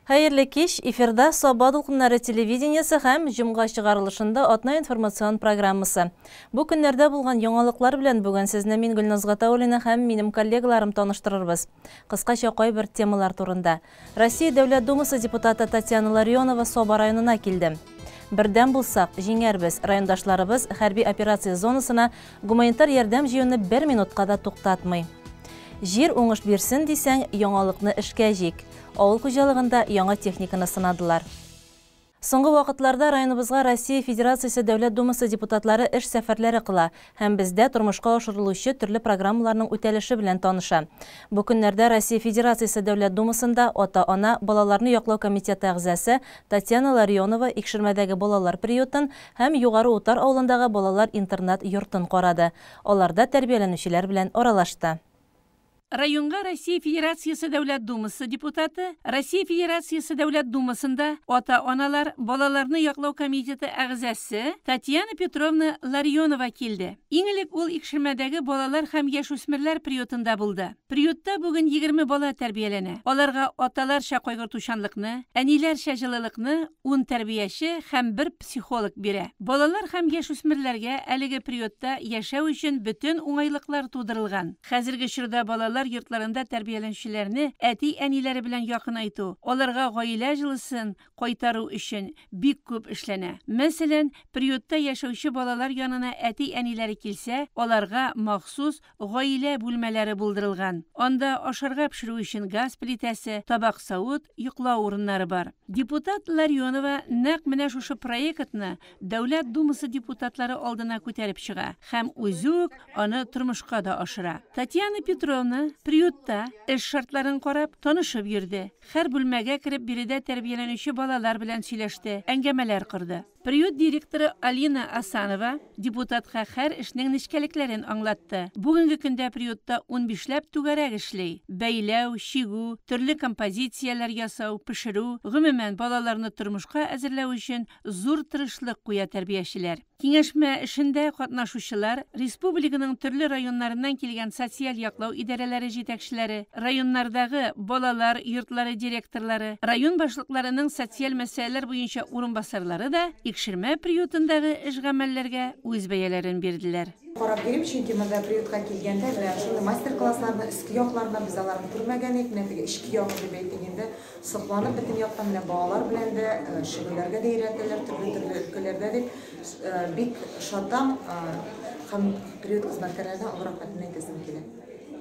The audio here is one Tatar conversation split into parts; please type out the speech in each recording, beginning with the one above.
Hayırlı kеш, эфирда Sabah Dolkunları televideniyesi hem Cumğa çıgarılışında Atna informasyon programısı. Bu günlerde bulgan yoğalıklar bilen bugün sizne min Gülnaz Gataulina hem minim kollegalarım tanıştırırız. Kıskaça koy bir temalar turunda. Россия Devlet Dumасы deputatı Tatyana Larionova Soba rayonuna kildi. Birden bulsak, jingerbiz, rayondaşlarыбыз harbiy operatsiya zonasına gumanitar yardam jiyonu 1 minutqa da to'xtatmay. Жер оңыш берсін десең, яңалықны ішке жек. Ауыл құжалығында яңа техниканы sınadılar. Соңғы вақытларда районыбызға Россия Федерациясы Дәүләт Думасы депутатлары эш сәфәрләре кыла, һәм бездә тормышка ашырылучы төрле программаларның үтәлеше белән таныша. Бу көннәрдә Россия Федерациясы Дәүләт Думасында ата-ана балаларны яклау комитеты әгъзасы Татьяна Ларионова икшермәдәге балалар приютын һәм Югары Утар авылындагы балалар интернат йортын карады. Аларда тәрбияләнүчеләр белән аралашты. Районга Россия Федерациясы Дәүләт Думасы депутаты Россия Федерациясы Дәүләт Думасында ата-аналар балаларны яклау комитеты әгъзасы Татьяна Петровна Ларионова килде. Иң элек ул икшермәдәге балалар һәм яшүсмерләр приютында булды. Приютта бүген 20 бала тәрбияләнә. Аларга аталарча кайгыртучанлыкны, әниләрчә җылылыкны 10 тәрбияче һәм 1 психолог бирә. Балалар һәм яшүсмерләргә әлеге приютта яшәү өчен бөтен уңайлыклар тудырылган. Хәзерге чорда балалар йортларында тәрбияләнүчеләрне әти-әниләре белән якынайту, аларга гаилә җылысын кайтару өчен бик күп эшләнә. Мәсәлән, приютта яшәүче балалар янына әти-әниләре килсә, аларга махсус гаилә бүлмәләре булдырылган. Анда ашарга пешерү өчен газ плитәсе, табак савыт, йоклау урыннары бар. Депутат Ларионова нәкъ менә шушы проектны Дәүләт Думасы депутатлары алдына күтәреп чыга һәм үзүк аны тормышка да ашыра. Татьяна Петровна приютта эш шартларын карап, танышып йөрде. Һәр бүлмәгә кереп биредә тәрбияләнүче балалар белән сөйләште, әңгәмәләр кырды. Приют директоры Алина Асанова депутатка һәр эшнең нечкәлекләрен аңлатты. Бүгенге көндә приютта 15ләп түгәрәк эшли. Бәйләү, чигү, төрле композицияләр ясау, пешерү, гомумән балаларны тормышка әзерләү өчен зур тырышлык куя тәрбиячеләр. Киңәшмә эшендә катнашучылар республиканың төрле районнарыннан килгән социаль яклау идарәләре җитәкчеләре, районнардагы балалар йортлары директорлары, район башлыкларының социаль мәсьәләләр буенча урынбасарлары да икшермә приютындагы эш гамәлләргә үз бәяләрен бирделәр. Карап биреп, чөнки монда приютка килгәндә, шундый мастер-классларны, иске якларны biz аларны күрмәгән идек, менә иске як дип әйтгәндә, сокланып бөтен яктан менә балалар белән дә шигырьләргә дә өйрәтәләр, төрле өлкәләрдә дип бик шатам һәм приют хезмәткәрләренә алырак әйтәсем килә.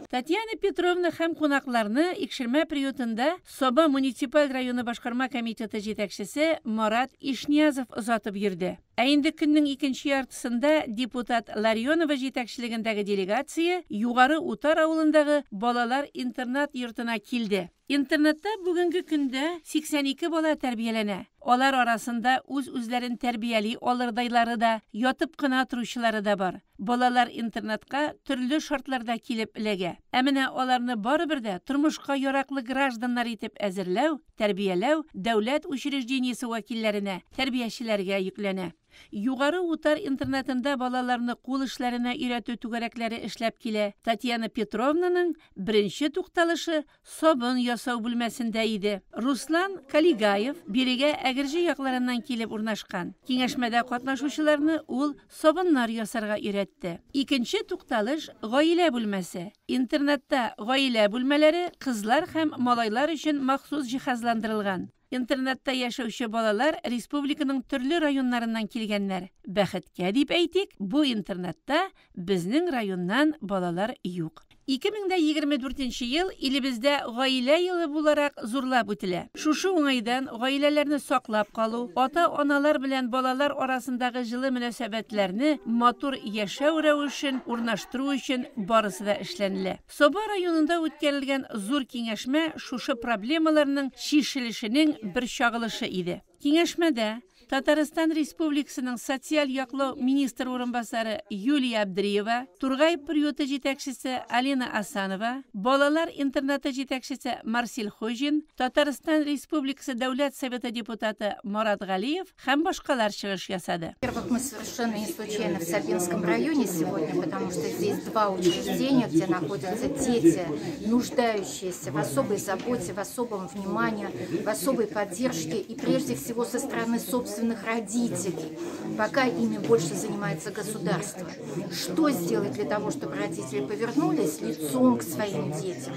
Татьяна Петровна һәм кунакларны икшермә приютында Соба муниципаль районы башкарма комитеты җитәкчесе Марат Ишниязов озатып йөрде. Ә инде көннең икенче яртысында депутат Ларионова җитәкчелегендәге делегация Югары Утар авылындагы балалар интернат йортына килде. Интернатта бүгенге көндә 82 бала тәрбияләнә. Алар арасында үз-үзләрен тәрбияли алырдайлары да, ятып кына торучылары да бар. Балалар интернатка төрле шартларда килеп эләгә. Ә менә аларны барыбер дә тормышка яраклы гражданнар итеп әзерләү, тәрбияләү дәүләт учреждениесе вәкилләренә, тәрбиячеләргә йөкләнә. Югары Утар интернатында балаларны кул эшләренә өйрәтү түгәрәкләре эшләп килә. Татьяна Петровнаның беренче тукталышы сабын ясау бүлмәсендә иде. Руслан Калигаев бирегә Әгерҗе якларыннан килеп урнашкан. Киңәшмәдә катнашучыларны ул сабыннар ясарга өйрәтте. Икенче тукталыш гаилә бүлмәсе. Интернатта гаилә бүлмәләре кызлар һәм малайлар өчен махсус җиһазландырылган. Интернатта яшәүче балалар республиканың төрле районнарыннан килгәннәр. Бәхеткә дип әйтик, бу интернатта безнең районнан балалар юк. 2024 ел илебездә гаилә елы буларак зурлап үтелә. Шушы уңайдан гаиләләрне саклап калу, ата-аналар белән балалар арасындагы җылы мөнәсәбәтләрне матур яшәү рәвешен урнаштыру өчен барысы да эшләнелә. Соба районында үткәрелгән зур киңәшмә шушы проблемаларның шишелешенең бер чагылышы иде. Киңәшмәдә Татарстан Республикасының социаль яклау министр урынбасары Юлия Абдриева, Тургай приюты җитәкчесе Алина Асанова, балалар интернаты җитәкчесе Марсель Хожин, Татарстан Республикасы Дәүләт Советы депутаты Марат Галиев һәм башкалар чыгыш ясады. Во-первых, мы совершенно не случайно в Сабинском районе сегодня, потому что здесь два учреждения, где находятся дети, нуждающиеся в особой заботе, в особом внимании, в особой поддержке и прежде всего со стороны собственных родителей. Пока ими больше занимается государство. Что сделать для того, чтобы родители повернулись лицом к своим детям?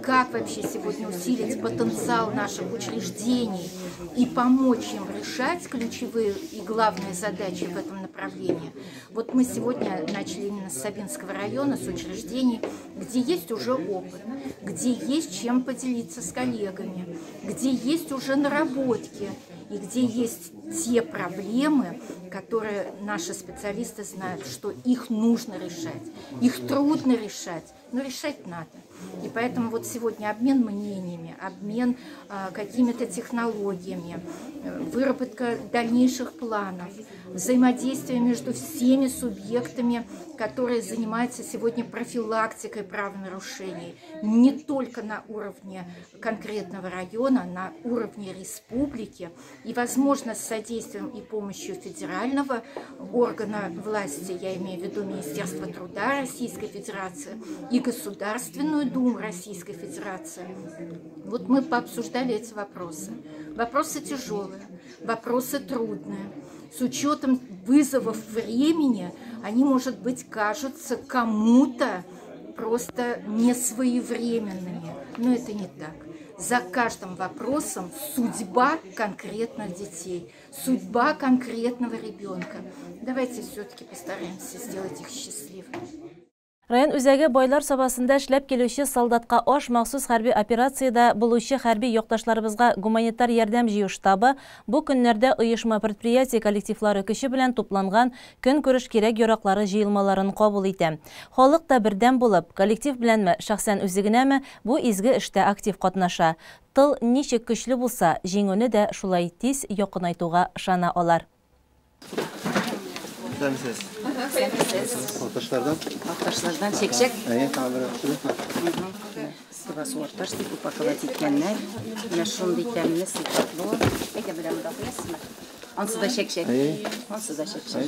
Как вообще сегодня усилить потенциал наших учреждений и помочь им решать ключевые и главные задачи в этом направлении? Вот мы сегодня начали именно с Сабинского района, с учреждений, где есть уже опыт, где есть чем поделиться с коллегами, где есть уже наработки и где есть те проблемы, которые наши специалисты знают, что их нужно решать, их трудно решать, но решать надо. И поэтому вот сегодня обмен мнениями, обмен какими-то технологиями, выработка дальнейших планов, взаимодействие между всеми субъектами, которые занимаются сегодня профилактикой правонарушений, не только на уровне конкретного района, на уровне республики, и, возможно, с содействием и помощью федерального органа власти, я имею в виду Министерство труда Российской Федерации и Государственную Думу Российской Федерации. Вот мы пообсуждали эти вопросы. Вопросы тяжелые, вопросы трудные. С учетом вызовов времени, они, может быть, кажутся кому-то просто несвоевременными. Но это не так. За каждым вопросом судьба конкретных детей, судьба конкретного ребенка. Давайте все-таки постараемся сделать их счастливыми. Район үзәге байлар сабасында эшләп келүче солдатка аш махсус хәрби операцияда булучы хәрби якташларыбызга гуманитар ярдәм җыю штабы бу көннәрдә оешма предприятие коллективлары көче белән тупланган көнкүреш кирәк яраклары җыелмаларын кабул итә. Халык та бердәм булып, коллектив беләнме, шәхсән үзе генәме бу изге эштә актив катнаша. Тыл ничек көчле булса, җиңүне дә шулай тиз якынайтуга ышана алар. Ақташлардан чек-чек. Сыбасы орташ деп упаковать еткеннер. Менә шундый тәмле сыйфатлы. Әйтә беләм дә куясызмы? Ансы да чек-чек. Ансы да чек-чек.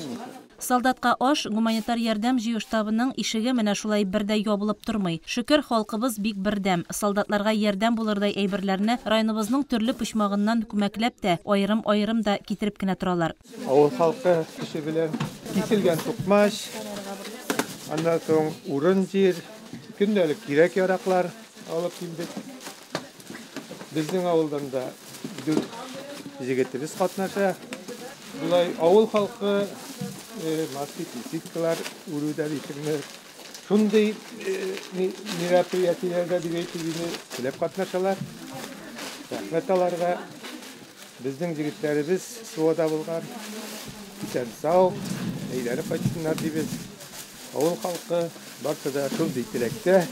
Солдатка аш гуманитар ярдәм җыю штабының ишеге менә шулай бердә ябылып тормый. Шөкер, халкыбыз бик бердәм. Солдатларга ярдәм булырдай әйберләрне районыбызның төрле почмагыннан күмәкләп тә, аерым-аерым да китереп кенә торалар. Авыл халкы кеше белән киселгән тукмаш, аннан соң урын җир, көндәлек кирәк яраклар алып килдек. Безнең авылдан да 4 җегетебез катнаша. Булай авыл халкы маскиткалар үрүдә битергән. Шундый мероприятиеләрдә дигәйтүне теләп катнашалар. Рәхмәт аларга. Безнең җегетләребез суада булган. Исән сау, әйләнеп кайтсыннар дибез. Авыл халкы барсы да шундый теләктә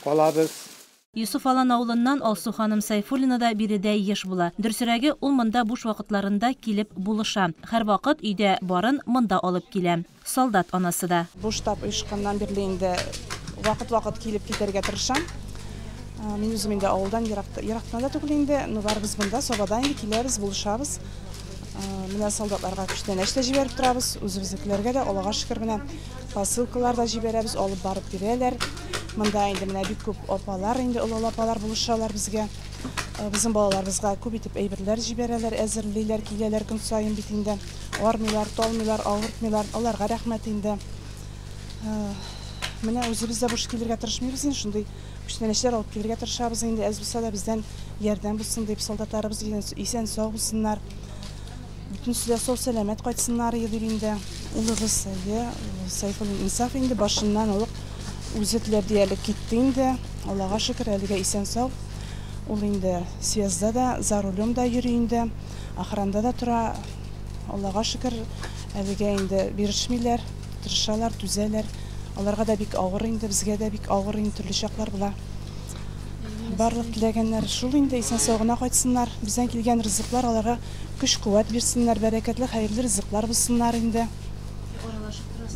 калабыз. Юсуф Алан авылыннан Алсу ханым Сайфуллина да биредә еш була. Дөрсерәге, ул монда буш вакытларында килеп булыша. Һәр вакыт өйдә барын монда алып килә. Солдат анасы да. Бу штаб оешканнан бирле инде вакыт килеп китәргә тырышам. Мин үзем инде авылдан ерактан да түгел инде, но барыбыз монда Собадан киләбез, булышабыз. Менә солдатларга күчтән эштә җибәреп торабыз, үзебезнекеләргә дә Аллага шөкер менә посылкалар да җибәрәбез, алып барып бирәләр. Монда инде менә бик күп апалар, инде олы апалар булышалар безгә. Безнең балаларыбызга күп итеп әйберләр җибәрәләр, әзерлиләр, киләләр көн саен бит инде. Армыйлар, талмыйлар, авыртмыйлар. Аларга рәхмәт инде. Менә үзебез дә буш килергә тырышмыйбыз инде, шундый күчтән эшләр алып килергә тырышабыз инде. Әз булса да бездән ярдәм булсын дип, солдатларыбыз исән сау булсыннар. Bütün süre sol selamet kaçsınlar diye inде. Улыбыз Сайфуллин Инсаф инде башыннан алып үзетләр диярлек китте инде. Аллага шөкер, әлегә исән сау. Ул инде связда да, за рулем да йөри инде. Охранда да тора. Аллага шөкер, әлегә инде бирешмиләр, тырышалар, түзәләр. Аларга да бик авыр инде, безгә дә бик авыр инде, төрле чаклар була. Барлык теләгәннәр шул инде, исән сау кайтсыннар. Бездән килгән ризыклар аларга көч-куәт бирсеннәр, бәрәкәтле, хәерле ризыклар булсыннар инде.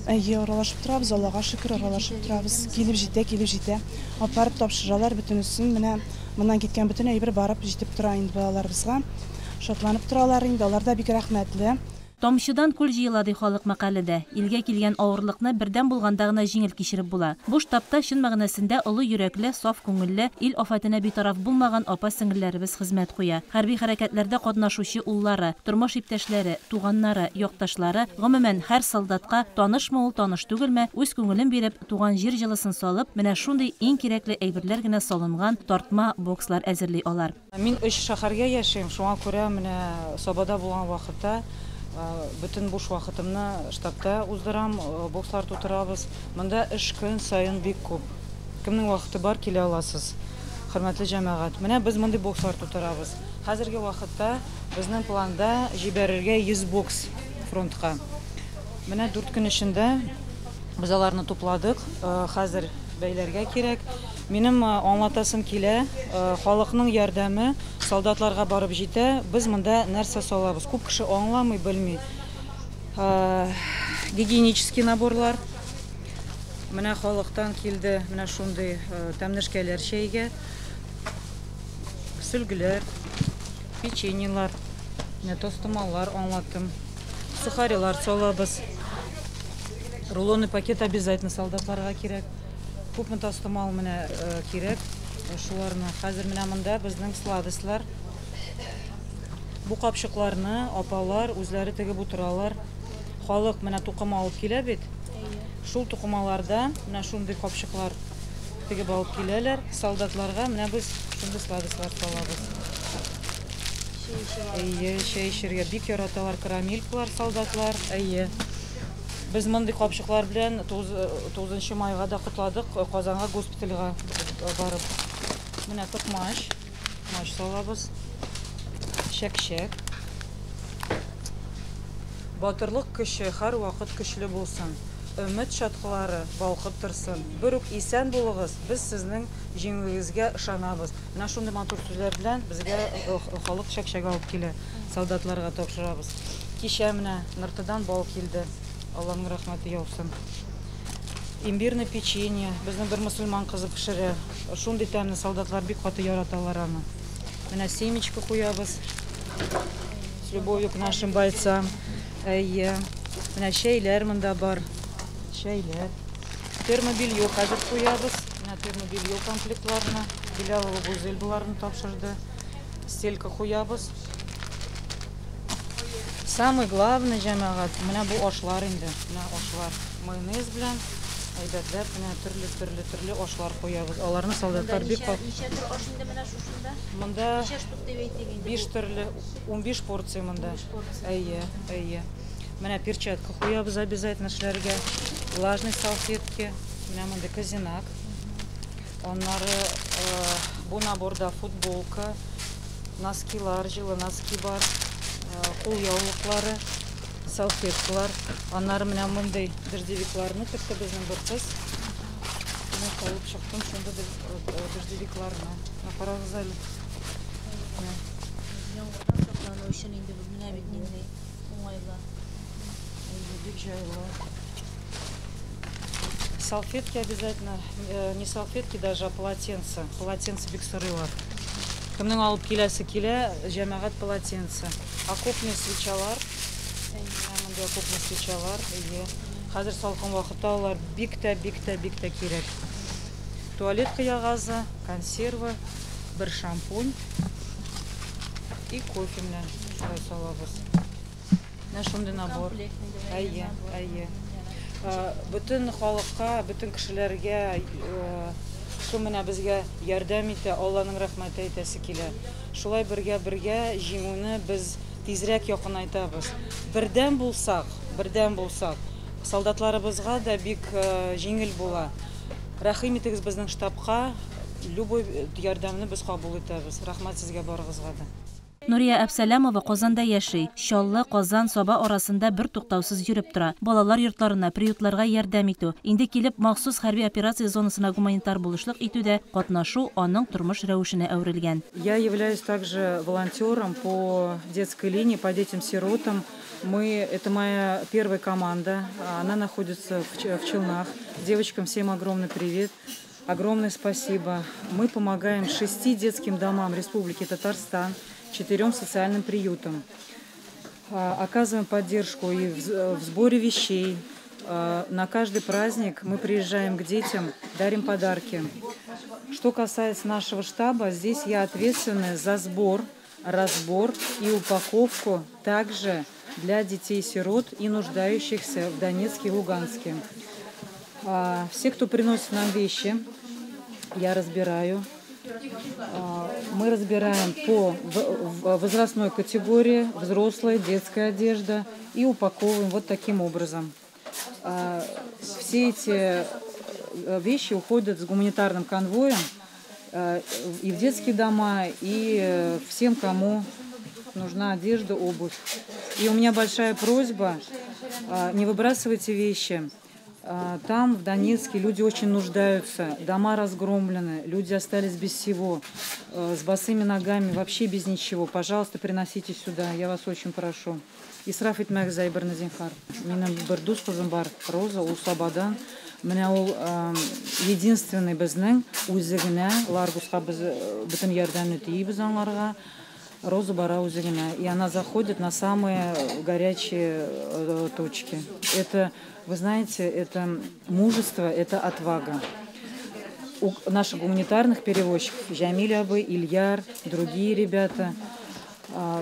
Аралашып торабыз, Аллага шөкер, аралашып торабыз. Килеп җитә. Апарып тапшыралар бөтенесен. Менә моннан киткән бөтен әйбер барып җитеп тора инде балаларыбызга. Шатланып торалар инде, алар да бик рәхмәтле. Тамчыдан күл җыела ди халык мәкаләдә. Илгә килгән авырлыкны бердән булганда гына җиңел кичереп була. Бу штабта чын мәгънәсендә олы йөрәкле, саф күңелле, ил афатына битараф булмаган апа-сеңгелләребез хезмәт куя. Хәрби хәрәкәтләрдә катнашучы уллары, тормыш иптәшләре, туганнары, якташлары, гомумән һәр солдатка танышмы ул, таныш түгелме, үз күңелен биреп, туган җир җылысын салып, менә шундый иң кирәкле әйберләр генә салынган тартма бокслар әзерли алар. Мин 3 шәһәргә яшәйм, шуңа күрә менә Сабада булган вакытта bütün буш вакытымны штабта уздырам, бокслар тутырабыз. Монда эш көн сайын бик күп. Кемнең вакыты бар килә аласыз. Хөрмәтле җәмәгать, менә без мондый бокслар тутырабыз. Хәзерге вакытта безнең планда җибәрергә 100 бокс фронтка. Менә 4 көн эчендә без аларны тупладык. Хәзер бәйләргә кирәк. Минем аңлатасым килә, халыкның ярдәме солдатларга барып җитә. Без монда нәрсә салабыз? Күп кеше аңламый, белми. Гигиенический наборлар. Менә халыктан килде, менә шундый тәмнешкәләр чәйгә. Сөлгеләр, печеньелар, менә тостымалар аңлаттым. Сухарилар салабыз. Рулонный пакет обязательно солдатларга кирәк. Күпме тастымал менә кирәк. Шуларны хәзер менә монда безнең сладыслар. Бу капчыкларны апалар үзләре тегеп утыралар. Халык менә тукыма алып килә бит. Шул тукымаларда менә шундый капчыклар тегеп алып киләләр. Солдатларга менә без шундый сладыслар салабыз. Чәй эчәргә бик яраталар, карамелькалар солдатлар. Biz мондый капчыклар белән 9 майга да кутладык, Казанга госпитальга барып. Менә токмаш салабыз. Шәкшәк. Батырлык көче һәр вакыт көчле булсын. Өмет шатлары балкып торсын. Бер үк исән булыгыз. Без сезнең җиңүегезгә ышанабыз. Менә шундый матур сүзләр белән безгә халык шәкшәк алып килә. Солдатларга тапшырабыз. Кичә менә Ныртыдан бал килде. Allah'ın rahmeti yavsun. İmbirne печенье. Bizning bir musulmon qizi pishirdi. Shunday ta'mni soldatlar bek qatı yaratalar аны. Mana семечко qo'yamiz. С любовью к нашим бойцам. Mana shaylar menda bor. Shaylar. Termobilyo hozir qo'yamiz. Mana termobilyo komplektlarini, Bilalova Guzel bularni topshirdi. Stelka qo'yamiz. Самый главный җәмәгать менә бу ашлар инде. Менә ашлар. Майонез белән әйбәтләп менә төрле ашлар куябыз. Аларны солдатлар бик кат. Ничә төр аш инде менә шушында? Монда Ничә штук дип әйтегез? 5 төрле 15 порция монда. Менә перчатка куябыз обязательно эшләргә. Влажный салфетки, менә монда казинак. Аннары бу наборда футболка, носкилар, җылы носки бар. Кул яулыклары, салфеткалар, аннары менә мондай дождевикларны тикте безнең бер кыз. Менә алып чыктым шунда дождевикларны. Карагыз әле. Яңгырдан саклану өчен инде бу менә бит инде уңайлы. Бик җайлы. Салфетки обязательно, не салфетки даже, а полотенца. Полотенца бик сорыйлар. Кемнең алып киләсе килә, җәмәгать полотенца. Окопные свечалар. Монда окопные свечалар. Хәзер салкын вакытта алар бик тә кирәк. Туалет кыягазы, консерва, бер шампунь и кофе белән шулай салабыз. Менә шундый набор. Бүтән халыкка, бүтән кешеләргә шу менә безгә ярдәм итә, Алланың рәхмәте әйтәсе килә. Шулай бергә җиңүне без тизрәк якынайтабыз. Бердән булсак, солдатларыбызга да бик җиңел була. Рәхим итегез безнең штабка, любой ярдәмне без кабул итәбез. Рәхмәт сезгә барыгызга да. Нурия Әбсәләмова Казанда яши. Шаллы, Казан, Саба арасында бер туктаусыз йөреп тора. Балалар йортларына, приютларга ярдәм итү, инде килеп махсус хәрби операция зонасына гуманитар булышлык итүдә катнашу аның тормыш рәвешенә әверелгән. Я являюсь также волонтером по детской линии, по детям-сиротам. Это моя первая команда, она находится в Челнах. Девочкам всем огромный привет, огромное спасибо. Мы помогаем 6 детским домам Республики Татарстан, 4 социальным приютам. Оказываем поддержку и в сборе вещей. На каждый праздник мы приезжаем к детям, дарим подарки. Что касается нашего штаба, здесь я ответственна за сбор, разбор и упаковку также для детей-сирот и нуждающихся в Донецке и Луганске. Все, кто приносит нам вещи, я разбираю. Мы разбираем по возрастной категории, взрослая, детская одежда, и упаковываем вот таким образом. Все эти вещи уходят с гуманитарным конвоем и в детские дома, и всем, кому нужна одежда, обувь. И у меня большая просьба, не выбрасывайте вещи. Там, в Донецке, люди очень нуждаются, дома разгромлены, люди остались без всего, с босыми ногами, вообще без ничего. Пожалуйста, приносите сюда, я вас очень прошу. Исраф итмәк зайбір назинхар. Менің бір дос қызым бар, Роза, ул Сабадан. Менә ул единственный безнең үзегенә, Ларгусқа біз бүтін ярдәмне тиебез аңларга. Роза бара үзегенә, и она заходит на самые горячие точки. Это, вы знаете, это мужество, это отвага. У наших гуманитарных перевозчиков, Жамиль Абы, Ильяр, другие ребята.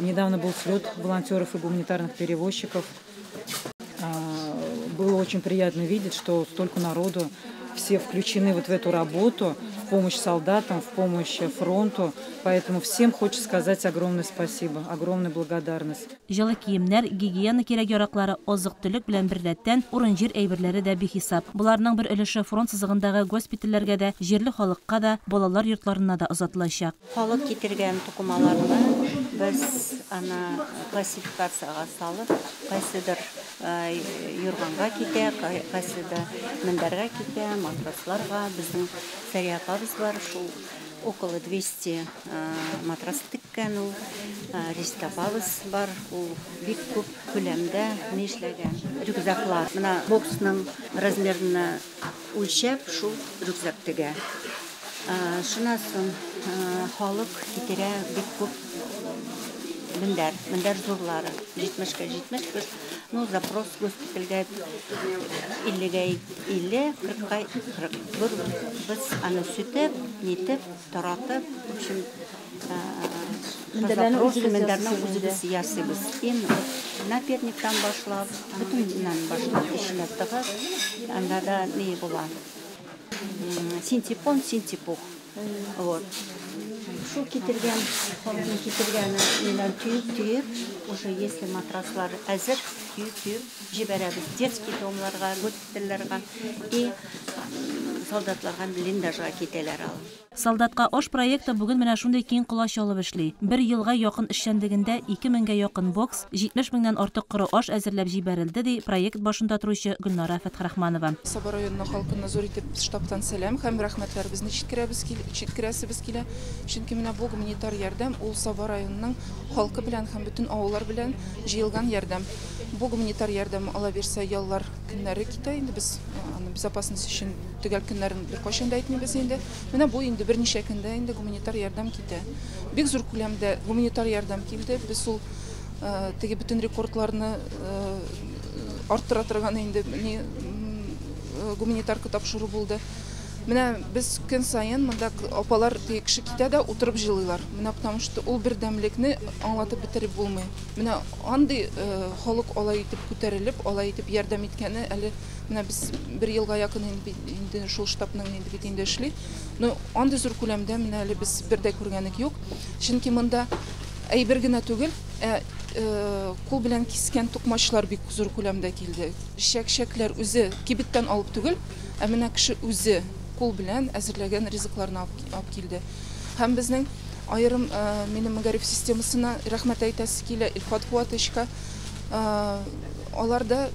Недавно был слет волонтеров и гуманитарных перевозчиков. Было очень приятно видеть, что столько народу, все включены вот в эту работу, в помощь солдатам, в помощь фронту. Поэтому всем хочется сказать огромное спасибо, огромная благодарность. Җылы киемнәр, гигиена кирәк-яраклары, азык-төлек белән берләттән урын-җир әйберләре дә бихисап. Буларның бір өлеше фронт сызыгындагы госпитальләргә дә, җирле халыкка да, балалар йортларына да озатылачак. Халык китергән тукымаларны без ана классификацияга салып, кайсыдыр юрганга китә, кайсыдыр мендәргә китә, матрасларга. Безнең сәрияпабыз бар, шул около 200 матрас теккән ул, ризкапабыз бар, ул бик күп күләмдә эшләгән. Рюкзаклар, менә боксның размерына үлчәп, шул рюкзак тегә. Шуннан соң халык китерә бик күп мендәр зурлары, 70-ка 71, ну запрос госпитальгә 50-га 50, 40-ка 40. Без аны сүтеп, нитеп, таратып, в общем, мендәрне үзебез ясыйбыз. Наперниктан башлап, бүтәннән башлап эшләп тыгыз, анда да ни була. Синтепон, синтепух. Вот. Шул китергән, халыкның китергәне миннән түйеп, уже если матраслар әзер, түйеп җибәрәбез детский домларга, госпитальләргә и солдатларга блиндажга китәләр ал. Солдатка ош проекты бүген менә шундый киң колач алып эшли. 1 елга якын эшчәнлегендә 2000-гә якын бокс, 70 меңнән артык коры аш әзерләп җибәрелде, ди проект башында торучы Гөлнара Фәтхрахманова. Саба районының халкына зур итеп штабтан сәлам һәм рәхмәтләребезне җиткерәбез килә. Чөнки менә бу гуманитар ярдәм ул Саба районының халкы белән һәм бөтен авыллар белән җыелган ярдәм. Бу гуманитар ярдәм ала бирсә яллар көннәре китә инде без аны безопасность өчен төгәл көннәрен бер кайчан да әйтмибез инде. Менә бу инде берничә көндә инде гуманитар ярдәм китә. Бик зур күләмдә гуманитар ярдәм килде. Без ул теге бөтен рекордларны арттыра торган инде гуманитар тапшыру булды. Менә без көн сайын монда апалар кеше китә дә утырып җылыйлар. Менә потому что ул бердәмлекне аңлатып бетереп булмый. Менә андый халык алай итеп күтәрелеп, алай итеп ярдәм иткәне әле менә без 1 елга якын инде шул штабның инде эшли. Но андый зур күләмдә менә әле без бердә күргәнек юк. Чөнки монда әйбер генә түгел, кул белән кискән тукмачлар бик зур күләмдә килде. Шәкшәкләр үзе кибеттән алып түгел, менә кеше үзе кул белән әзерләгән ризыкларны алып килде. Һәм безнең Айрым минем мәгариф системасына рәхмәт әйтәсе килә Илфат Куатычка. Аларда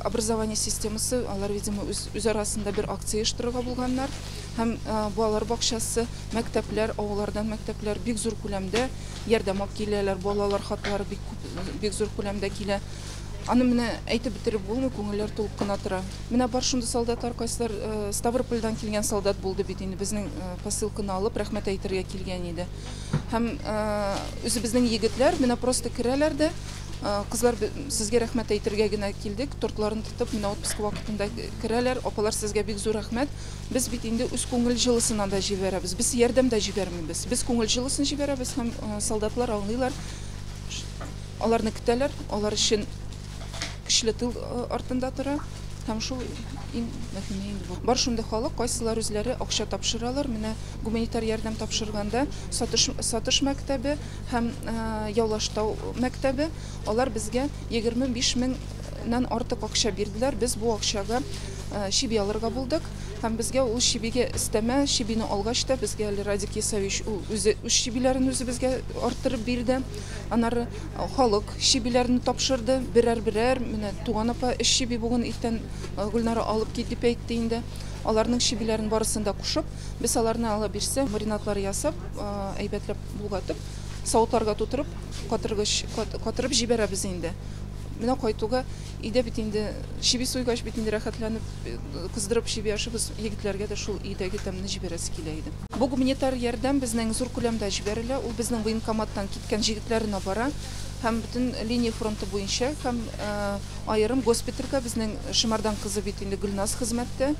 образование системасы, алар видимо үз арасында бер акция оештырырга булганнар. Һәм балалар бакчасы, мәктәпләр, авыллардан мәктәпләр бик зур күләмдә ярдәм алып киләләр, балалар хатлары бик зур күләмдә килә. Аны менә әйтеп бетереп булмый, күңелләр тулып кына тора. Менә бар шундый солдатлар, кайсылар Ставропольдан килгән солдат булды бит инде, безнең посылканы алып рәхмәт әйтергә килгән иде. Һәм үзебезнең егетләр менә просто керәләр дә, кызлар сезгә рәхмәт әйтергә генә килдек, тортларын тотып, менә отпуск вакытында керәләр, апалар сезгә бик зур рәхмәт. Без бит инде үз күңел җылысына да җибәрәбез. Без ярдәм дә җибәрмибез. Без күңел җылысын җибәрәбез һәм солдатлар аңлыйлар. Аларны көтәләр, алар өчен көчле тыл артында тора. Һәм шул иң мөһиме инде. Бар шундый халык, кайсылар үзләре акча тапшыралар. Менә гуманитар ярдәм тапшырганда сатыш мәктәбе һәм яулаштау мәктәбе, алар безгә 25 меңнән артык акча бирделәр. Без бу акчага шиби алырга булдык. Һәм безгә ул шибигә истәмә, шибине алгач та безгә Радик Исавич үз шибиләрен үзе безгә арттырып бирде. Аннары халык шибиләрне тапшырды, берәр. Менә туган апа шиби бүген иртән Гөлнара алып кит дип әйтте инде. Аларның шибиләрен барысын да кушып, без аларны ала бирсә, маринатлар ясап, әйбәтләп булгатып, сауытларга тутырып, катырып җибәрәбез инде. Менә кайтуга өйдә бит инде шиби суйгач бит инде рәхәтләнеп кыздырып шиби ашыбыз, егетләргә дә шул өйдәге тәмне җибәрәсе килә иде. Бу гуманитар ярдәм безнең зур күләмдә җибәрелә, ул безнең военкоматтан киткән җегетләрне бара. Һәм бөтен линия фронты буенча һәм аерым госпитальгә безнең Шымардан кызы бит инде Гөлназ хезмәттә.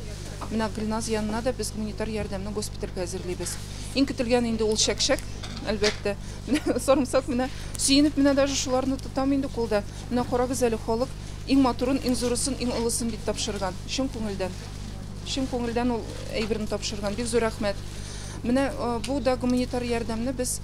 Менә Гөлназ янына да без гуманитар ярдәмне госпитальгә әзерлибез. Иң көтелгән инде ул шәкшәк, әлбәттә. Менә сарымсак менә сөенеп менә даже шуларны тотам инде кулда. Менә карагыз әле халык иң матурын, иң зурысын, иң улысын бит тапшырган. Чын күңелдән ул әйберне тапшырган. Бик зур рәхмәт. Менә бу да гуманитар ярдәмне без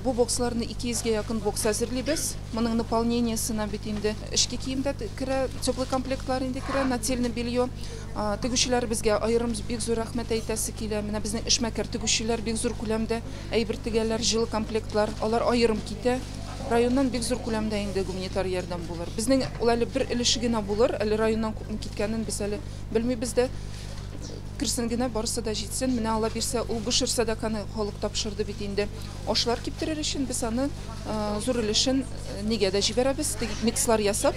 бу боксларны 200-гә якын бокс әзерлибез. Моның наполнениесына бит инде эшке киемдә керә, теплый комплектлар инде керә, нательное белье. Тегүчеләр безгә аерым бик зур рәхмәт әйтәсе килә. Менә безнең эшмәкәр тегүчеләр бик зур күләмдә әйбер тегәләр, җылы комплектлар. Алар аерым китә. Районнан бик зур күләмдә инде гуманитар ярдәм булыр. Безнең ул әле бер өлеше генә булыр, әле районнан киткәнен без әле белмибез дә. Кирсен генә барысы да җитсен. Менә ала бирсә, ул бушыр садаканы халык тапшырды бит инде. Ашлар киптерер өчен без аны зур өлешен нигә дә җибәрәбез, микслар ясап.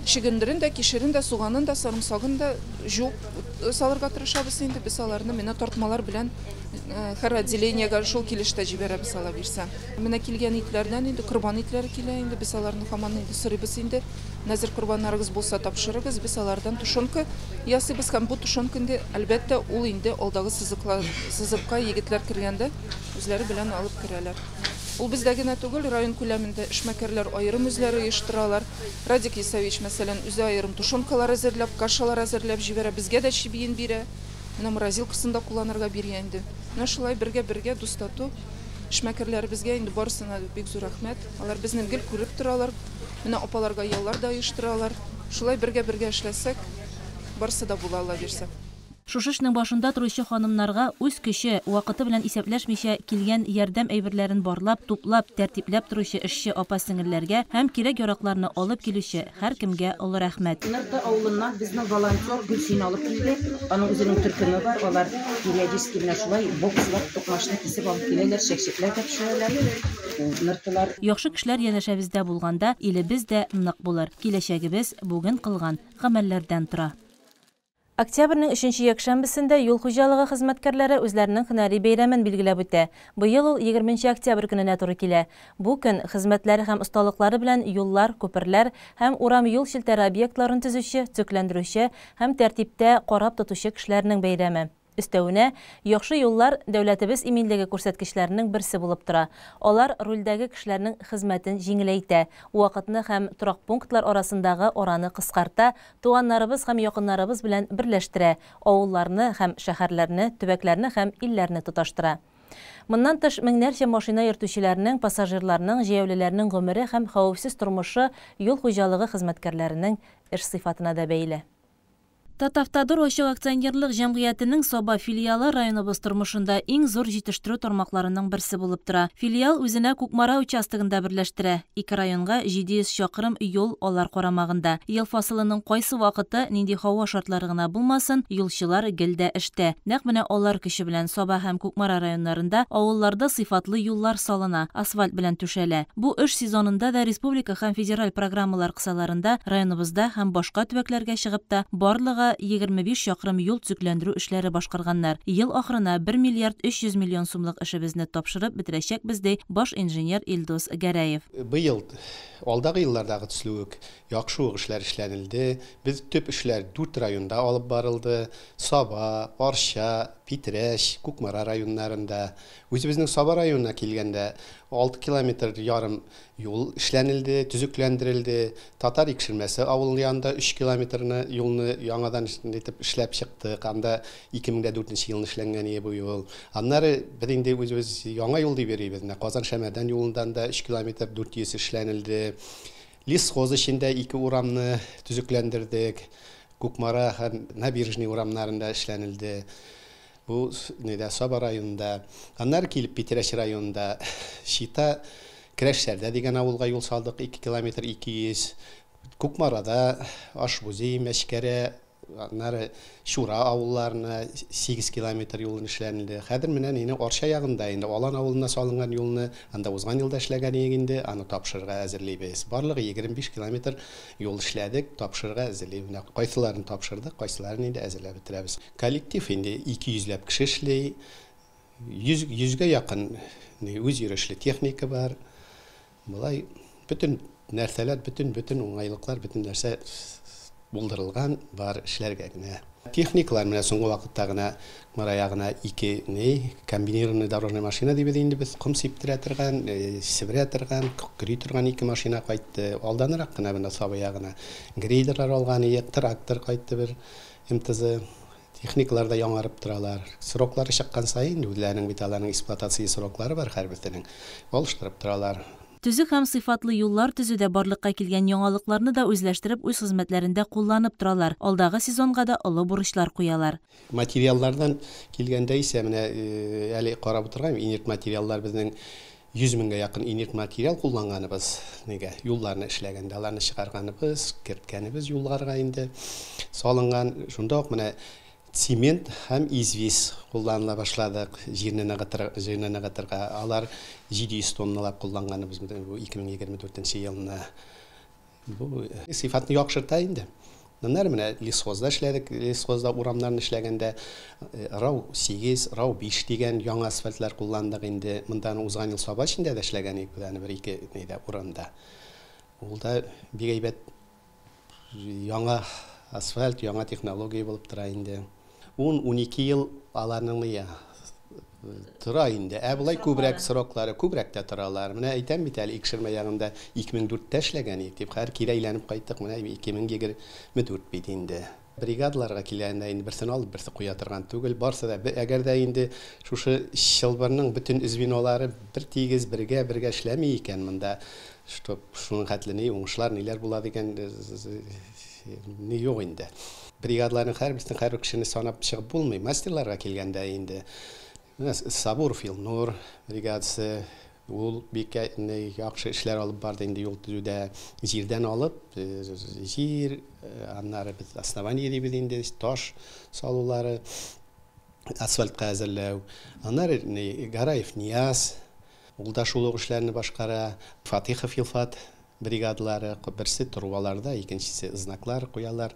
Шигендерен дә, кишерен дә, суганын да, сарымсагын да жуып салырга тырышабыз инде. Без аларны менә тартмалар белән һәр отделениягә шул килештә җибәрәбез ала бирсә. Менә килгән итләрдән инде корбан итләре килә инде. Без аларны һаман инде сорыйбыз инде. Нәзер корбаннарыгыз булса тапшырыгыз, без алардан тушонка ясыйбыз һәм бу тушонканы әлбәттә ул инде алдагы сызыкка егетләр кергәндә үзләре белән алып керәләр. Ул бездә генә түгел, район күләмендә эшмәкәрләр аерым үзләре оештыралар. Радик Исавич мәсәлән үзе аерым тушонкалар әзерләп, кашалар әзерләп җибәрә, безгә дә шибиен бирә. Менә морозилкасын да кулланырга бирә инде. Менә шулай бергә дустату эшмәкәрләр безгә инде барысына бик зур рәхмәт. Алар безне гел күреп торалар. Менә апаларга яллар да оештыралар. Шулай бергә эшләсәк, барысы да була ала бирсә. Шушы эшнең башында торучы ханымнарга үз көче, вакыты белән исәпләшмичә килгән ярдәм әйберләрен барлап, туплап, тәртипләп торучы эшче апа-сеңелләргә һәм кирәк-яракларны алып килүче һәркемгә олы рәхмәт. Нырты авылыннан безнең волонтер Гөлсин алып килде. Аның үзенең төркеме бар. Алар периодически менә шулай бокслар, токмашны кисеп алып киләләр, шәкшәкләр тапшыралар. Ныртылар. Яхшы кешеләр янәшәбездә булганда, илебез дә нык булыр. Киләчәгебез бүген кылган гамәлләрдән тора. Октябрьнең 3нче якшәмбесендә юл хуҗалыгы хезмәткәрләре үзләренең һөнәри бәйрәмен билгеләп үтә. Быел ул 20 октябрь көненә туры килә. Бу көн хезмәтләре һәм осталыклары белән юллар, күперләр һәм урам юл челтәре объектларын төзүче, төзекләндерүче һәм тәртиптә карап тотучы кешеләрнең бәйрәме. Өстәвенә, яхшы юллар дәүләтебез иминлеге күрсәткечләренең берсе булып тора. Алар рульдәге кешеләрнең хезмәтен җиңеләйтә, вакытны һәм торак пунктлар арасындагы араны кыскарта, туганнарыбыз һәм якыннарыбыз белән берләштерә, авылларны һәм шәһәрләрне, төбәкләрне һәм илләрне тоташтыра. Моннан тыш меңнәрчә машина йөртүчеләрнең, пассажирларның, җәяүлеләрнең гомере һәм хәвефсез тормышы юл хуҗалыгы хезмәткәрләренең эш сыйфатына да бәйле. Татавтодор Ошық акционерлік жәмғиятының Соба филиалы районыбыз тормышында ең зор жетіштіру тармакларының бірсі болып тұра. Филиал өзіне Кукмара участогында бірләштірі. 2 районға 700 шақырым юл олар қорамағында. Ел фасылының қойсы вақыты нинди хауа шартларығына булмасын, юлчылар гелдә эште. Нәқ менә олар кіші білән Соба һәм Кукмара районларында авылларда сыйфатлы юллар салына, асфальт белән түшәлә. Бу эш сезонында да республика һәм федераль программалар кысаларында районыбызда һәм башка төбәкләргә чыгып та барлыгы 25 шақырым юл төзекләндерү эшләре башкарганнар. Ел ахырына 1 миллиард 300 миллион сумлык эшебезне тапшырып бетерәчәк бездә баш инженер Илдус Гәрәев. Быел алдагы еллардагы төслүк яхшы эшләр эшләнелде. Без төп эшләр 4 районда алып барылды. Саба, Арча, Питрәш, Кукмара районнарында. Үзебезнең Саба районына килгәндә 6 километр ярым юл эшләнелде, төзекләндерелде. Татар икшермәсе авыл янында 3 километрны юлны яңадан итеп эшләп чыктык. Анда 2004 елны эшләнгән иде бу юл. Аннары без инде үзебез яңа юл дип йөрибез. Казан-Шәмәдән юлындан да 3 километр 400 эшләнелде. Лисхоз эчендә 2 урамны төзекләндердек. Кукмара һәм Набережный урамнарында эшләнелде. Бу Саба районында. Аннары килеп Питрәш районында Шита Кирәшсәрдә дигән авылга юл салдык 2 километр 200. Кукмарада Ашбузи, Мәшкәрә, аннары Шура авылларына 8 километр юлын эшләнелде. Хәзер менә инде Арча ягында инде Алан авылына салынган юлны анда узган елда эшләгән инде, аны тапшырырга әзерлибез. Барлыгы 25 километр юл эшләдек, тапшырырга әзерлибез. Кайсыларын тапшырдык, кайсыларын инде әзерләп бетерәбез. Коллектив инде 200ләп кеше эшли, 100гә якын үз йөрүшле техника бар. Булай бүтән нәрсәләр, бүтән уңайлыклар, бүтән нәрсә булдырылган бар эшләргә генә. Техникалар менә соңгы вакытта гына Мараягына 2 комбинированный дорожный машина дип инде без ком сиптерә торган, сиберә торган, кри торган 2 машина кайтты. Алданрак кына менә Саба ягына грейдерлар алган, трактор кайтты бер МТЗ. Техникаларда яңарып торалар. Сроклары чыккан сайын үзләренең биталарның эксплуатация сроклары бар һәрберсенең. Алыштырып торалар. Төзек һәм сыйфатлы юллар төзүдә барлыкка килгән яңалыкларны да үзләштереп үз хезмәтләрендә кулланып торалар. Алдагы сезонга да олы бурычлар куялар. Материаллардан килгәндә исә менә әле карап торган инерт материаллар безнең 100 меңгә якын инерт материал кулланганыбыз. Нигә юлларны эшләгәндә аларны чыгарганыбыз, керткәнебез юлларга инде салынган. Шунда ук менә цемент һәм известь кулланыла башладык. Җирне ныгытырга алар 700 тонналап кулланганыбыз бу 2024 елны. Бу сыйфатны яхшырта инде. Нәнәр менә лесхозда эшләдек. Лесхозда урамнарны эшләгәндә рау 8, рау 5 дигән яңа асфальтлар кулландык инде. Монда узган ел Саба эчендә дә эшләгән идек, бер 2 нидә урында. Ул да бик әйбәт яңа асфальт, яңа технология булып тора инде. 10-12 ел аларның тора инде. Булай күбрәк сроклары, күбрәк тә торалар. Менә әйтәм бит әле икшермә ягында 2004 эшләгән идек. Һәр кирәйләнеп кайттык. Менә 2024 бит инде. Бригадаларга килгәндә инде берсен алып, берсе куя торган түгел. Барса да әгәр дә инде шушы Шылбырның бүтән звенолары бер тигез бергә эшләми икән монда, шуның хәтле уңышлар ниләр була дигән не юк инде. Бригадаларның һәрберсен һәр кешене санап чыгып булмый. Мастерларга килгәндә инде Сабуров Илнур бригадасы ул бик яхшы эшләр алып барды инде юл төзүдә. Җирдән алып, җир, аннары без основание дибез инде, таш салулары, асфальтка әзерләү. Аннары Гараев Нияз, ул да шул эшләрне башкара. Фатихов Илфат бригадалары, берсе турбаларда, икенчесе знаклар куялар,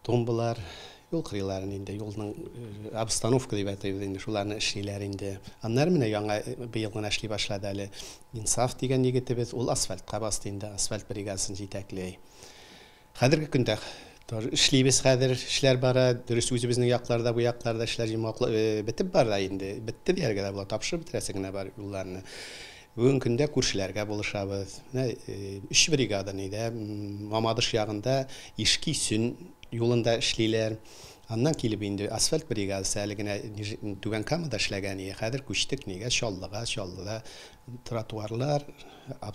тумбалар, юл кырыйларын инде, юлның обстановка дип әйтәбез инде, шуларны эшлиләр инде. Аннары менә яңа быел гына эшли башлады әле. Инсаф дигән егетебез, ул асфальтка басты инде, асфальт бригадасын җитәкләй. Хәзерге көндә эшлибез, хәзер эшләр бара, дөрес үзебезнең якларда, бу якларда эшләр бетеп бара инде. Бетте дияргә дә була, тапшырып бетерәсе генә бар юлларны. Бүгін күндә күршеләргә булышабыз. 3 бригада нидә, Мамадыш ягында Ишки Сүн юлында эшлиләр. Аннан килеп инде асфальт бригадасы әле генә Түбән Камада эшләгән иде. Хәзер күчтек нигә Чаллыда тротуарлар,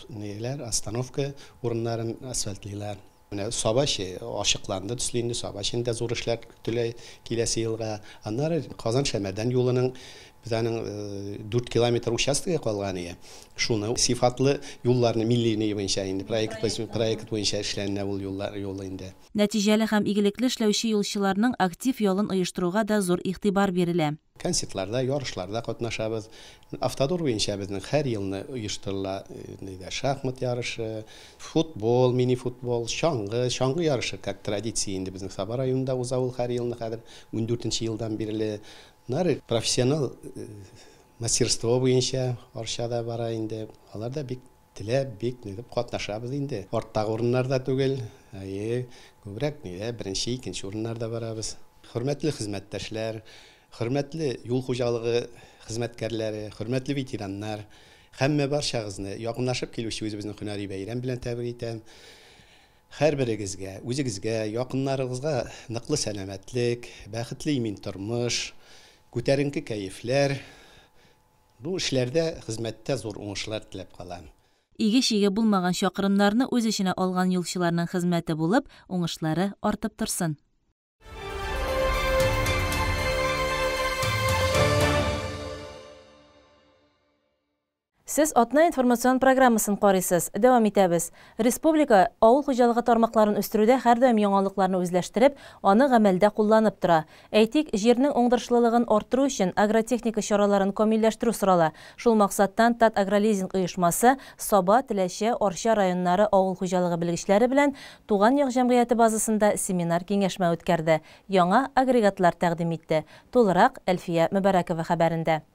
ниләр, остановка урыннарын асфальтлыйлар. Сабаши ашыкланды төсле Сабаш инде зур эшләр көтелә киләсе елга. Аннары Казан Шәмәдән юлының bizning 4 kilometr участогы калган ие. Шуны сыйфатлы юлларны милли буенча инде проект буенча эшләнә ул юллар инде. Нәтиҗәле һәм игелекле эшләүче юлчыларның актив ялын оештыруга да зур игътибар бирелә. Концертларда, ярышларда катнашабыз. Автодор буенча безнең һәр елны оештырыла шахмат ярышы, футбол, мини-футбол, чаңгы ярышы как традиция инде безнең Саба районында уза ул һәр елны хәзер 14нче елдан бирле. Нары профессионал мастерство буенча Арчада бара инде. Алар да бик теләп, бик дип катнашабыз инде. Арттагы урыннарда түгел, күбрәк беренче, икенче урыннарда барабыз. Хөрмәтле хезмәттәшләр, хөрмәтле юл хуҗалыгы хезмәткәрләре, хөрмәтле ветераннар, һәммә барчагызны якынлашып килүче үзебезнең һөнәри бәйрәм белән тәбрик итәм. Һәр берегезгә, үзегезгә, якыннарыгызга ныклы сәламәтлек, бәхетле имин тормыш, күтәренке кәефләр, бу эшләрдә, хезмәттә зур уңышлар теләп калам. Иге-шиге булмаган чакрымнарны үз эченә алган юлчыларның хезмәте булып, уңышлары артып торсын. Сез атна информацион программасын карыйсыз. Дәвам итәбез. Республика авыл хуҗалыгы тармакларын үстерүдә һәрдаим яңалыкларны үзләштереп, аны гамәлдә кулланып тора. Әйтик, җирнең уңдырышлылыгын арттыру өчен агротехника чараларын камилләштерү сорала. Шул максаттан Тат Агролизинг оешмасы Саба, Теләче, Арча районнары авыл хуҗалыгы белгечләре белән Туган як җәмгыяте базасында семинар киңәшмә үткәрде. Яңа агрегатлар тәкъдим итте. Тулырак Әлфия Мөбәрәкова хәбәрендә.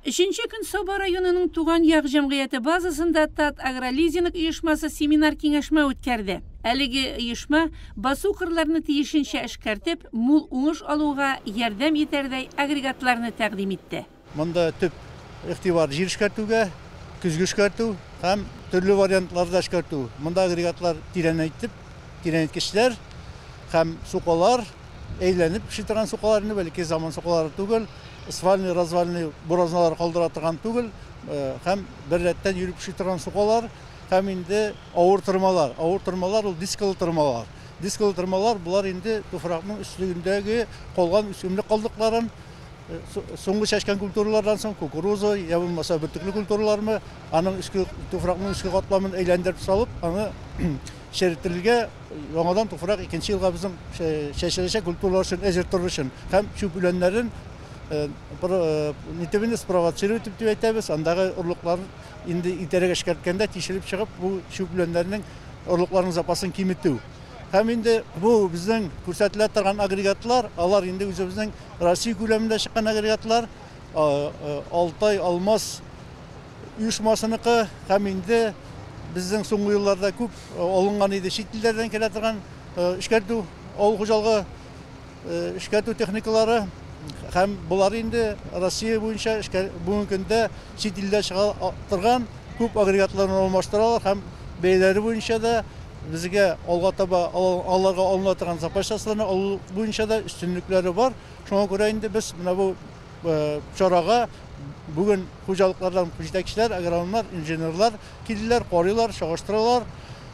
3нче көн Саба районының Туган як җәмгыяте базасында Тат Агролизинг оешмасы семинар киңәшмә үткәрде. Әлеге оешма басу кырларны тиешенчә эшкәртеп, мул уңыш алуга ярдәм итәрдәй агрегатларны тәкъдим итте. Монда төп игътибар җир эшкәртүгә, көзге эшкәртү һәм төрле вариантларда эшкәртү. Монда агрегатлар тирәнайткечләр һәм сукалар, әйләнеп пеши торган сукаларны, бәлки заман сукалары түгел, асфальный, развальный буразналар калдыра торган түгел, һәм бер рәттән йөреп пеши торган сукалар, һәм инде авыр тырмалар. Авыр тырмалар ул дискалы тырмалар. Дискалы тырмалар булар инде туфракның өстлегендәге калган үсемлек калдыкларын, соңгы чәчкән культуралардан соң кукуруза, я булмаса бөртекле культуралармы, аның туфракның үске катламын әйләндереп салып, аны шәртелгә яңадан туфрак 2нче елга безнең чәчеләчәк культуралар өчен әзер торыр өчен һәм чүп үләннәрен нитебенде спровоцировать итеп әйтәбез. Андагы орлыклар инде итәрәк эшкәрткәндә тишелеп чыгып, бу чүп үләннәрнең орлыкларының запасын киметү. Һәм инде бу безнең күрсәтелә торган агрегатлар, алар инде үзебезнең Россия күләмендә чыккан агрегатлар, Алтай Алмаз оешмасыныкы һәм инде безнең соңгы елларда күп алынган иде чит илләрдән килә торган эшкәртү, авыл хуҗалыгы эшкәртү техникалары һәм булар инде Россия буенча бүгенге көндә чит илдә чыга торган күп агрегатларны алмаштыралар һәм бәяләре буенча да безгә алга таба аларга алына торган запас часларны алу буенча да өстенлекләре бар. Шуңа күрә инде без менә бу чарага бүген хуҗалыклардан җитәкчеләр, агрономнар, инженерлар килделәр, карыйлар, чагыштыралар.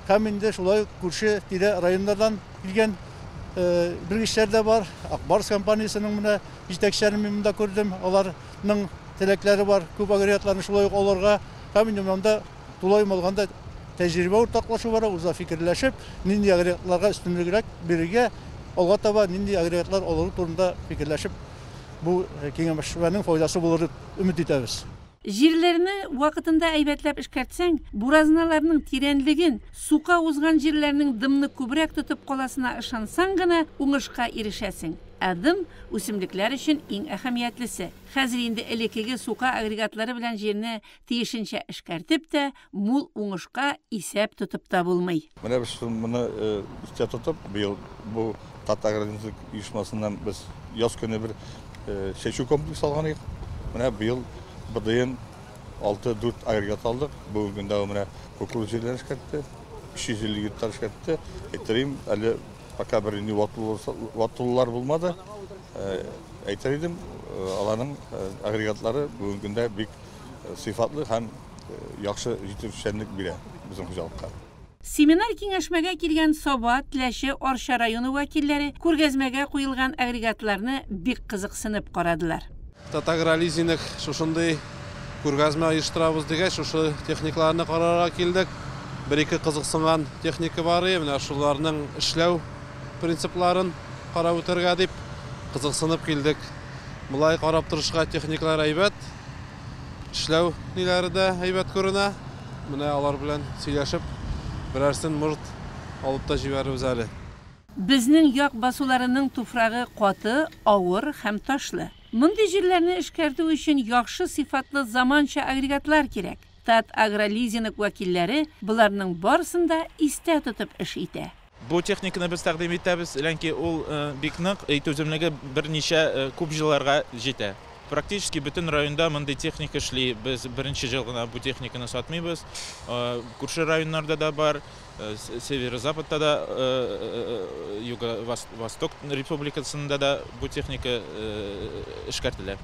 Һәм инде шулай күрше тирә районнардан килгән белгечләр дә бар. Акбарс компаниясының менә җитәкчеләрен мин монда күрдем. Аларның теләкләре бар. Күп агрегатларны шулай ук алырга. Һәм инде монда тулай булганда тәҗрибә уртаклашу бар, үза фикерләшеп, нинди агрегатларга өстенлегрәк бирергә, алга таба нинди агрегатлар алыру турында фикерләшеп, бу киңәшмәнең файдасы булыр дип өмет итәбез. Җирләрне вакытында әйбәтләп эшкәртсәң, буразналарның тирәнлеген, сука узган җирләрнең дымны күбрәк тотып каласына ышансаң гына уңышка ирешәсең. Дым үсемлекләр өчен иң әһәмиятлесе. Хәзер инде элекеге сука агрегатлары белән җирне тиешенчә эшкәртеп тә, мул уңышка исәп тотып та булмый. Менә без моны истә тотып, быел бу Тат Агролизинг оешмасыннан без яз көне бер чәчү комплекс алган идек. Менә быел БДН 6-4 агрегат алдык. Бүгенге көндә менә кукуруза җирләре эшкәртте, 350 гектар эшкәртте. Әйтерим, әле пока бер ни ватуллар булмады. Әйтер идем, аларның агрегатлары бүгенге көндә бик сыйфатлы һәм яхшы җитешчәнлек бирә безнең хуҗалыкка. Семинар киңәшмәгә килгән Соба, Теләше, Орша районы вәкилләре күргәзмәгә куелган агрегатларны бик кызыксынып карадылар. Татагролизинг шушындай күргәзмә оештырабыз дигәч, шушы техникларны карарга килдек. Бер-ике кызыксынган техника бар, менә шуларның эшләү принципларын карап үтәргә дип кызыксынып килдек. Булай карап торышка техниклар әйбәт, эшләү ниләре дә әйбәт күренә. Менә алар белән сөйләшеп, берәрсен мурт алып та җибәрбез әле. Безнең як басуларының туфрагы каты, авыр һәм ташлы. Мондый җирләрне эшкәртү өчен яхшы сыйфатлы заманча агрегатлар кирәк. Татагролизинг вәкилләре буларның барысында истә тотып эш итә. Бу техниканы без тәкъдим итәбез, ләкин ул бик нык түземлеге берничә күп җилларга җитә. Практически бөтен районда мондай техника эшли. Без беренче ел гына бу техниканы сатмыйбыз. Күрше районнарда да бар, северо-западта да, Юго-Восток республикасында да бу техника эшкәртелә.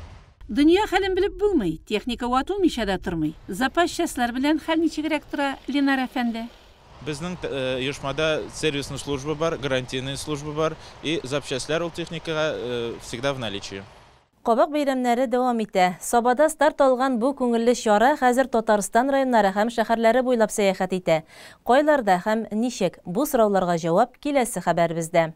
Дөнья хәлен белеп булмый, техника ватылмыйча да тормый. Запас частьлар белән хәл ничегрәк тора, Ленар әфәнде? Безнең оешмада сервисная служба бар, гарантийная служба бар и запчастлар ул техникага всегда в наличии. Кабак бәйрәмнәре дәвам итә. Сабада старт алган бу күңелле чара хәзер Татарстан районнары һәм шәһәрләре буйлап сәяхәт итә. Кайларда һәм ничек? Бу сорауларга җавап киләсе хәбәребездә.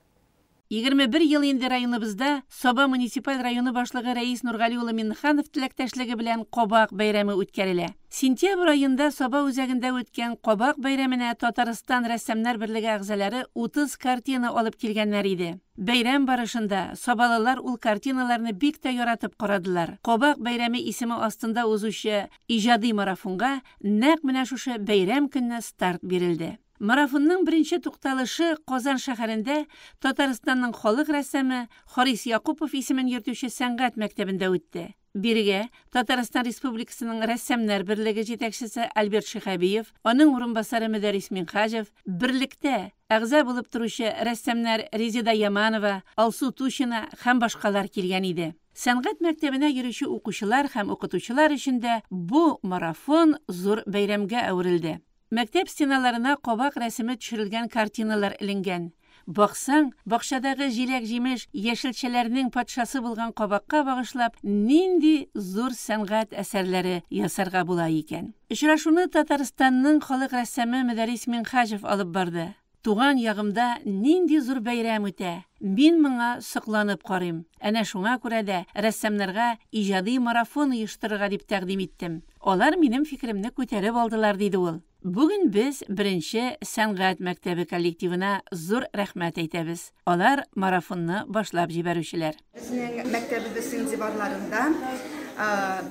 21 ел инде районыбызда Соба муниципаль районы башлыгы Рәис Нургали улы Миннеханов теләктәшлеге белән Кабак бәйрәме үткәрелә. Сентябрь айында Соба үзәгендә үткән Кабак бәйрәменә Татарстан рәссамнар берлеге әгъзалары 30 картина алып килгәннәр иде. Бәйрәм барышында Собалылар ул картиналарны бик тә яратып карадылар. Кабак бәйрәме исеме астында узучы иҗади марафонга нәкъ менә шушы бәйрәм көнне старт бирелде. Марафонның беренче тукталышы Казан шәһәрендә Татарстанның халык рәссамы Харис Якупов исемен йөртүче сәнгать мәктәбендә үтте. Биргә Татарстан Республикасының рәссамнар берлеге җитәкчесе Альберт Шихабиев, аның урынбасары Мөдәррис Минхажев, берлектә әгъза булып торучы рәссамнар Резида Яманова, Алсу Тушина һәм башкалар килгән иде. Сәнгать мәктәбенә йөрүче укучылар һәм укытучылар өчен дә бу марафон зур бәйрәмгә әверелде. Мәктәп стеналарына Кабак рәсеме төшерелгән картиналар эленгән. Баксаң, бакчадагы җиләк-җимеш яшелчәләрнең патшасы булган Кабакка багышлап, нинди зур сәнгать әсәрләре ясарга була икән. Очрашуны Татарстанның халык рәссамы Мөдәррис Минхажев алып барды. Туган ягымда нинди зур бәйрәм үтә. Мин моңа сокланып карыйм. Әнә шуңа күрә дә рәссамнарга иҗади марафон оештырырга дип тәкъдим иттем. Алар минем фикеремне күтәреп алдылар, диде ул. Бүген без беренче сәнгать мәктәбе коллективына зур рәхмәт әйтәбез. Алар марафонны башлап җибәрүчеләр. Безнең мәктәбебез инзибарларында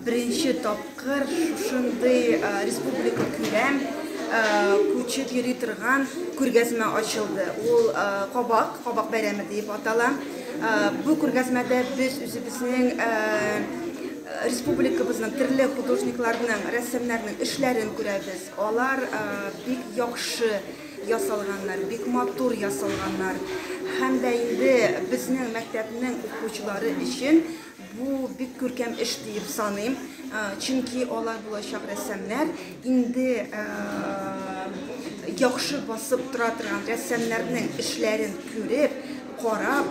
беренче тапкыр шундый республика күләм күчеп йөри торган күргәзмә ачылды. Ул Кабак бәйрәме дип атала. Бу күргәзмәдә без үзебезнең республикабызның төрле художникларның, рәссамнарның эшләрен күрәбез. Алар бик яхшы ясалганнар, бик матур ясалганнар. Һәм дә инде безнең мәктәпнең укучылары өчен бу бик күркәм эш дип саныйм. Чөнки алар булачак рәссамнар инде яхшы басып тора торган рәссамнарның эшләрен күреп, карап,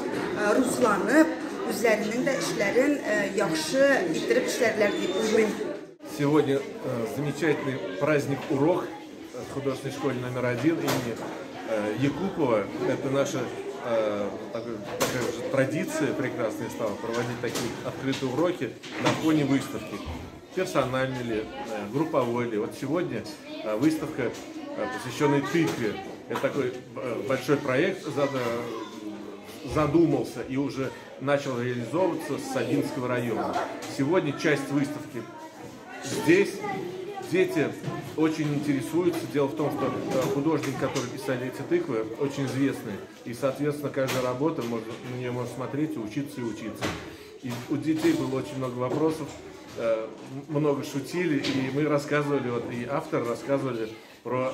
рухланып, үзләренең дә эшләрен яхшы иттереп эшләрләр дип уйлыйм. Сегодня замечательный праздник урок в художественной школе номер 1 имени Якупова. Это наша такая же традиция прекрасная стала проводить такие открытые уроки на фоне выставки. Персональной ли, групповой ли. Вот сегодня выставка, посвященная тыкве. Это такой большой проект задумался и уже начал реализовываться с Сабинского района. Сегодня часть выставки здесь. Дети очень интересуются. Дело в том, что художники, которые писали эти тыквы, очень известные. И, соответственно, каждая работа, на нее можно смотреть, учиться и учиться. И у детей было очень много вопросов, много шутили, и мы рассказывали, вот, и авторы рассказывали про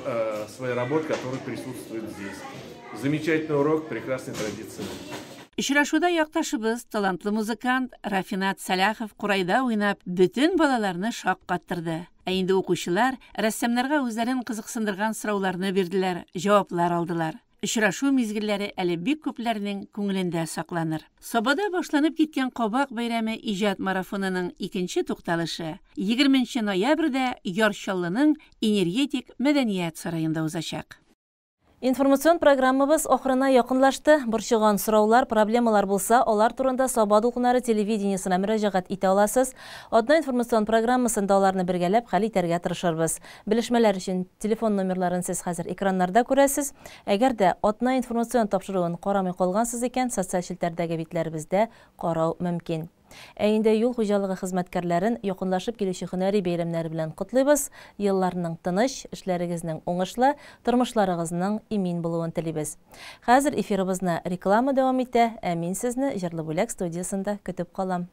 свои работы, которые присутствуют здесь. Замечательный урок, прекрасной традиции. Очрашуда якташыбыз, талантлы музыкант Рафинат Саляхов Курайда уйнап, бүтән балаларны шаккаттырды. Әйінді оқушылар рәссамнарға үзләрен кызыксындырган сорауларны бирделәр, җаваплар алдылар. Очрашу мизгилләре әле бик күпләрнең күңелендә сакланыр. Сабада башланып киткән Кабак бәйрәме иҗат марафонының икенче тукталышы 20 ноябрьдә Ярчаллының энергетик мәдәният сараенда узачак. Информацион программабыз охырына якынлашты. Борчыган сораулар, проблемалар булса, алар турында Сабад укунары телевидениесына мөрәҗәгать итә аласыз. Одна информацион программасында аларны бергәләп хәл итәргә тырышырбыз. Белешмәләр өчен телефон номерларын сез хәзер экраннарда күрәсез. Әгәр дә Одна информацион тапшыруын карамый калгансыз икән, социаль челтәрдәге битләребездә карау мөмкин. Әйінде юл хуҗалыгы хезмәткәрләрен якынлашып килүче һөнәри бәйрәмнәре белән котлыйбыз. Елларның тыныч, эшләрегезнең уңышлы, тормышларыгызның имин булуын телибез. Хәзер эфирыбызны реклама дәвам итә, ә мин сезне җырлы бүләк студиясында көтеп калам.